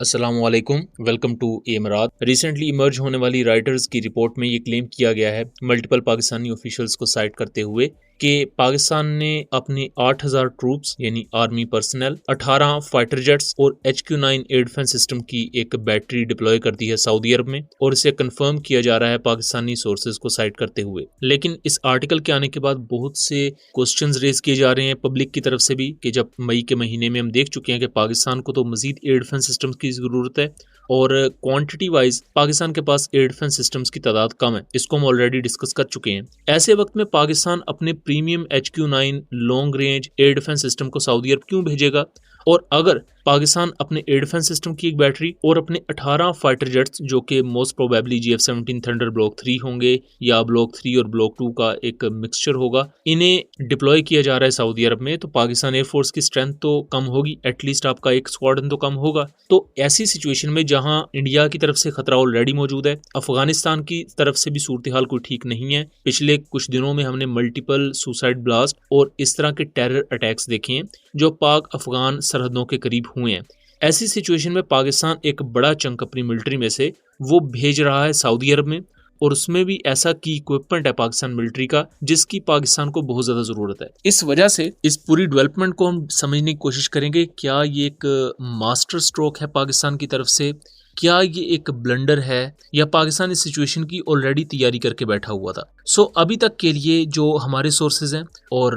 अस्सलाम वालेकुम, welcome to एमरात। Recently emerge होने वाली राइटर्स की रिपोर्ट में ये क्लेम किया गया है मल्टीपल पाकिस्तानी ऑफिशियल्स को साइट करते हुए कि पाकिस्तान ने अपने 8000 ट्रूप्स यानी आर्मी पर्सनल, 18 फाइटर जेट्स और HQ-9 एयर डिफेंस सिस्टम की एक बैटरी डिप्लॉय कर दी है सऊदी अरब में, और इसे कंफर्म किया जा रहा है पाकिस्तानी सोर्सेज को साइट करते हुए। लेकिन इस आर्टिकल के आने के बाद बहुत से क्वेश्चंस रेज किए जा रहे हैं पब्लिक की तरफ से भी कि जब मई के महीने में हम देख चुके हैं कि पाकिस्तान को तो मजीद एयर डिफेंस सिस्टम की ज़रूरत है और क्वांटिटी वाइज पाकिस्तान के पास एयर डिफेंस सिस्टम्स की तादाद कम है। इसको हम ऑलरेडी डिस्कस कर चुके हैं। ऐसे वक्त में पाकिस्तान अपने premium HQ-9 long range air defence system को सऊदी अरब क्यों भेजेगा? और अगर पाकिस्तान अपने एयर डिफेंस सिस्टम की एक बैटरी और अपने 18 फाइटर जेट्स जो कि most probably GF-17 thunder block 3 होंगे या ब्लॉक 3 और ब्लॉक 2 का एक मिक्सचर होगा, इन्हें डिप्लॉय किया जा रहा है सऊदी अरब में, तो पाकिस्तान एयरफोर्स की स्ट्रेंथ तो कम होगी, एटलीस्ट आपका एक स्क्वाड्रन तो कम होगा। तो ऐसी सिचुएशन में जहां इंडिया की तरफ से खतरा ऑलरेडी मौजूद है, अफगानिस्तान की तरफ से भी सूरत हाल कोई ठीक नहीं है। पिछले कुछ दिनों में हमने मल्टीपल सुसाइड ब्लास्ट और इस तरह के टेरर अटैक्स देखे हैं जो पाक अफगान सरहदों के करीब हुए हैं। ऐसी सिचुएशन में पाकिस्तान एक बड़ा चंक अपनी मिलिट्री में से वो भेज रहा है सऊदी अरब में, और उसमें भी ऐसा की इक्विपमेंट है पाकिस्तान मिलिट्री का जिसकी पाकिस्तान को बहुत ज्यादा जरूरत है। इस वजह से इस पूरी डेवलपमेंट को हम समझने की कोशिश करेंगे, क्या ये एक मास्टर स्ट्रोक है पाकिस्तान की तरफ से, क्या ये एक ब्लंडर है, या पाकिस्तान इस सिचुएशन की ऑलरेडी तैयारी करके बैठा हुआ था। अभी तक के लिए जो हमारे सोर्सेज हैं और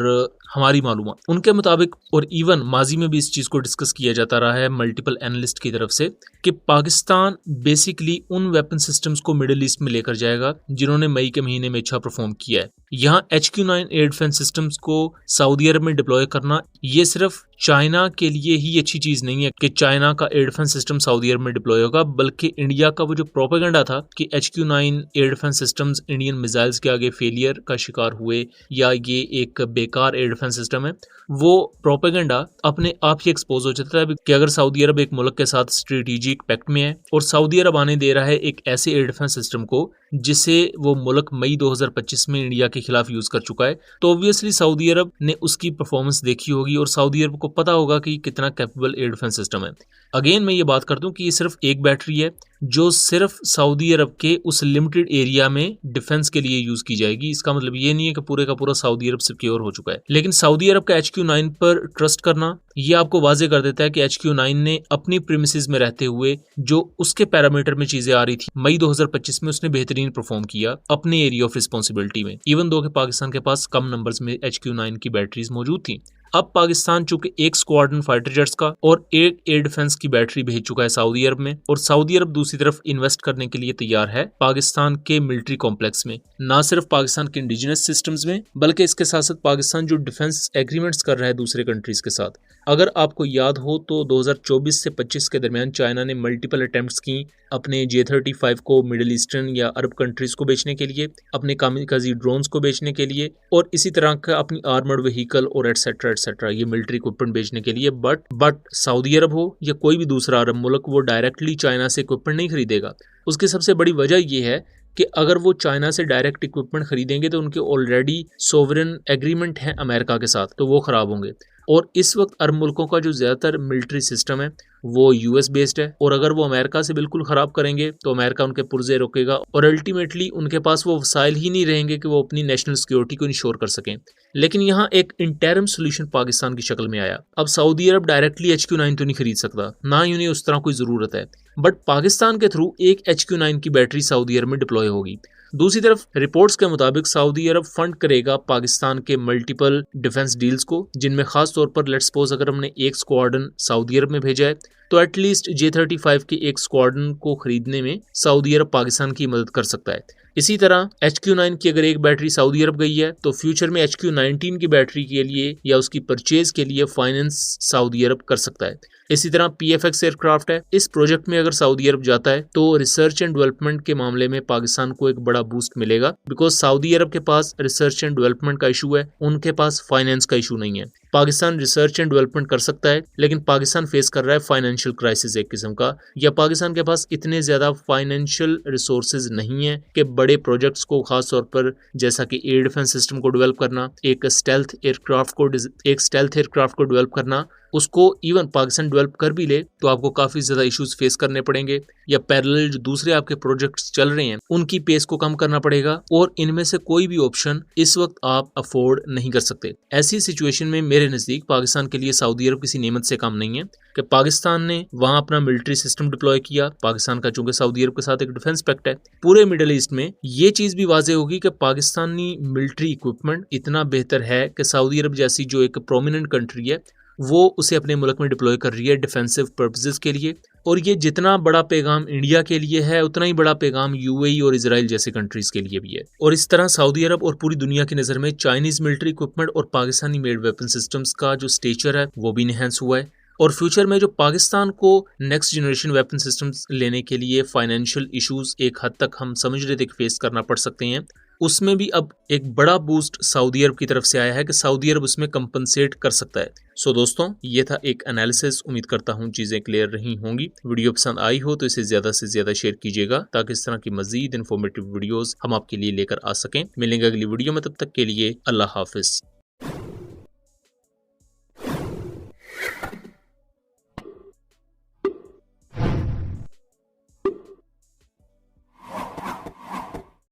हमारी मालूमात उनके मुताबिक, और इवन माजी में भी इस चीज़ को डिस्कस किया जाता रहा है मल्टीपल एनालिस्ट की तरफ से, कि पाकिस्तान बेसिकली उन वेपन सिस्टम्स को मिडिल ईस्ट में लेकर जाएगा जिन्होंने मई के महीने में अच्छा परफॉर्म किया है। यहाँ HQ-9 एयर डिफेंस सिस्टम्स को सऊदी अरब में डिप्लॉय करना ये सिर्फ चाइना के लिए ही अच्छी चीज़ नहीं है कि चाइना का एयर डिफेंस सिस्टम सऊदी अरब में डिप्लॉय होगा, बल्कि इंडिया का वो जो प्रोपेगेंडा था कि HQ-9 air defence systems Indian missiles के आगे फेलियर का शिकार हुए या ये एक बेकार एयर डिफेंस सिस्टम है, वो प्रोपेगेंडा अपने आप ही एक्सपोज हो जाता है कि अगर सऊदी अरब एक मुल्क के साथ स्ट्रेटेजिक पैक्ट में है और सऊदी अरब आने दे रहा है एक ऐसे एयर डिफेंस सिस्टम को जिसे वो मुल्क मई 2025 में इंडिया के खिलाफ यूज कर चुका है, तो ऑब्वियसली सऊदी अरब ने उसकी परफॉर्मेंस देखी होगी और सऊदी अरब को पता होगा कि कितना कैपेबल एयर डिफेंस सिस्टम है। अगेन मैं ये बात करता हूँ कि ये सिर्फ एक बैटरी है जो सिर्फ सऊदी अरब के उस लिमिटेड एरिया में डिफेंस के लिए यूज की जाएगी। इसका मतलब ये नहीं है कि पूरे का पूरा सऊदी अरब सिक्योर हो चुका है, लेकिन सऊदी अरब का HQ-9 पर ट्रस्ट करना ये आपको वाजे कर देता है कि HQ-9 ने अपनी प्रीमिसेस में रहते हुए जो उसके पैरामीटर में चीजें आ रही थी मई 2025 में उसने बेहतरीन परफॉर्म किया अपने एरिया ऑफ रिस्पॉन्सिबिलिटी में, इवन दो कि पाकिस्तान के पास कम नंबर्स में HQ-9 की बैटरीज मौजूद थी। अब पाकिस्तान चूंकि एक स्क्वाड्रन फाइटर जेट्स का और एक एयर डिफेंस की बैटरी भेज चुका है सऊदी अरब में, और सऊदी अरब दूसरी तरफ इन्वेस्ट करने के लिए तैयार है पाकिस्तान के मिलिट्री कॉम्प्लेक्स में, ना सिर्फ पाकिस्तान के इंडिजिनस सिस्टम्स में बल्कि इसके साथ साथ पाकिस्तान जो डिफेंस एग्रीमेंट्स कर रहा है दूसरे कंट्रीज के साथ। अगर आपको याद हो तो 2024 से 25 के दरमियान चाइना ने मल्टीपल अटेम्प्ट्स की अपने J-35 को मिडिल ईस्टर्न या अरब कंट्रीज को बेचने के लिए, अपने कामिकाजी ड्रोन्स को बेचने के लिए, और इसी तरह का अपनी आर्मर्ड व्हीकल और एटसेट्रा ये मिलिट्री इक्विपमेंट बेचने के लिए। बट सऊदी अरब हो या कोई भी दूसरा अरब मुल्क, वो डायरेक्टली चाइना से इक्विपमेंट नहीं खरीदेगा। उसकी सबसे बड़ी वजह यह है कि अगर वो चाइना से डायरेक्ट इक्विपमेंट खरीदेंगे तो उनके ऑलरेडी सोवरेन एग्रीमेंट है अमेरिका के साथ, तो वो खराब होंगे। और इस वक्त अरब मुल्कों का जो ज़्यादातर मिलिट्री सिस्टम है वो US बेस्ड है, और अगर वो अमेरिका से बिल्कुल ख़राब करेंगे तो अमेरिका उनके पुर्जे रोकेगा और अल्टीमेटली उनके पास वो वसाइल ही नहीं रहेंगे कि वो अपनी नेशनल सिक्योरिटी को इंश्योर कर सकें। लेकिन यहाँ एक इंटरम सोल्यूशन पाकिस्तान की शक्ल में आया। अब सऊदी अरब डायरेक्टली HQ-9 तो नहीं खरीद सकता, ना ही उन्हें उस तरह कोई ज़रूरत है, बट पाकिस्तान के थ्रू एक HQ-9 की बैटरी सऊदी अरब में डिप्लॉय होगी। दूसरी तरफ रिपोर्ट्स के मुताबिक सऊदी अरब फंड करेगा पाकिस्तान के मल्टीपल डिफेंस डील्स को, जिनमें खास तौर पर लेट्स सपोज अगर हमने एक स्क्वाड्रन सऊदी अरब में भेजा है तो एटलीस्ट J-35 के एक स्क्वाड्रन को खरीदने में सऊदी अरब पाकिस्तान की मदद कर सकता है। इसी तरह HQ-9 की अगर एक बैटरी सऊदी अरब गई है तो फ्यूचर में HQ-19 की बैटरी के लिए या उसकी परचेज के लिए फाइनेंस सऊदी अरब कर सकता है। इसी तरह PFX एयरक्राफ्ट है, इस प्रोजेक्ट में अगर सऊदी अरब जाता है तो रिसर्च एंड डेवलपमेंट के मामले में पाकिस्तान को एक बड़ा बूस्ट मिलेगा, बिकॉज सऊदी अरब के पास रिसर्च एंड डेवलपमेंट का इशू है, उनके पास फाइनेंस का इशू नहीं है। पाकिस्तान रिसर्च एंड डेवलपमेंट कर सकता है, लेकिन पाकिस्तान फेस कर रहा है फाइनेंशियल क्राइसिस एक किस्म का, या पाकिस्तान के पास इतने ज्यादा फाइनेंशियल रिसोर्सेज नहीं है कि बड़े प्रोजेक्ट्स को, खास तौर पर जैसा कि एयर डिफेंस सिस्टम को डेवलप करना, एक स्टेल्थ एयरक्राफ्ट को डेवलप करना, उसको इवन पाकिस्तान डेवलप कर भी ले तो आपको काफी ज्यादा इश्यूज फेस करने पड़ेंगे, या पैरेलल जो दूसरे आपके प्रोजेक्ट्स चल रहे हैं उनकी पेस को कम करना पड़ेगा, और इनमें से कोई भी ऑप्शन इस वक्त आप अफोर्ड नहीं कर सकते। ऐसी सिचुएशन में मेरे नजदीक पाकिस्तान के लिए सऊदी अरब किसी नेमत से कम नहीं है कि पाकिस्तान ने वहां अपना मिलिट्री सिस्टम डिप्लॉय किया। पाकिस्तान का चूंकि सऊदी अरब के साथ एक डिफेंस पैक्ट है, पूरे मिडिल ईस्ट में ये चीज भी वाजे होगी कि पाकिस्तानी मिलिट्री इक्विपमेंट इतना बेहतर है कि सऊदी अरब जैसी जो एक प्रोमिनेंट कंट्री है वो उसे अपने मुल्क में डिप्लॉय कर रही है डिफेंसिव पर्पसेस के लिए। और ये जितना बड़ा पैगाम इंडिया के लिए है उतना ही बड़ा पैगाम यूएई और इजराइल जैसे कंट्रीज के लिए भी है। और इस तरह सऊदी अरब और पूरी दुनिया की नज़र में चाइनीज मिलिट्री इक्विपमेंट और पाकिस्तानी मेड वेपन सिस्टम्स का जो स्टेचर है वो भी इनहेंस हुआ है। और फ्यूचर में जो पाकिस्तान को नेक्स्ट जनरेशन वेपन सिस्टम्स लेने के लिए फाइनेंशियल इश्यूज एक हद तक हम समझ रहे थे कि फेस करना पड़ सकते हैं, उसमें भी अब एक बड़ा बूस्ट सऊदी अरब की तरफ से आया है कि सऊदी अरब उसमें कंपनसेट कर सकता है। सो दोस्तों, ये था एक एनालिसिस। उम्मीद करता हूँ चीजें क्लियर रही होंगी। वीडियो पसंद आई हो तो इसे ज्यादा से ज्यादा शेयर कीजिएगा ताकि इस तरह की मजीद इन्फॉर्मेटिव वीडियोस हम आपके लिए लेकर आ सकें। मिलेंगे अगली वीडियो में, तब तक के लिए अल्लाह हाफिज।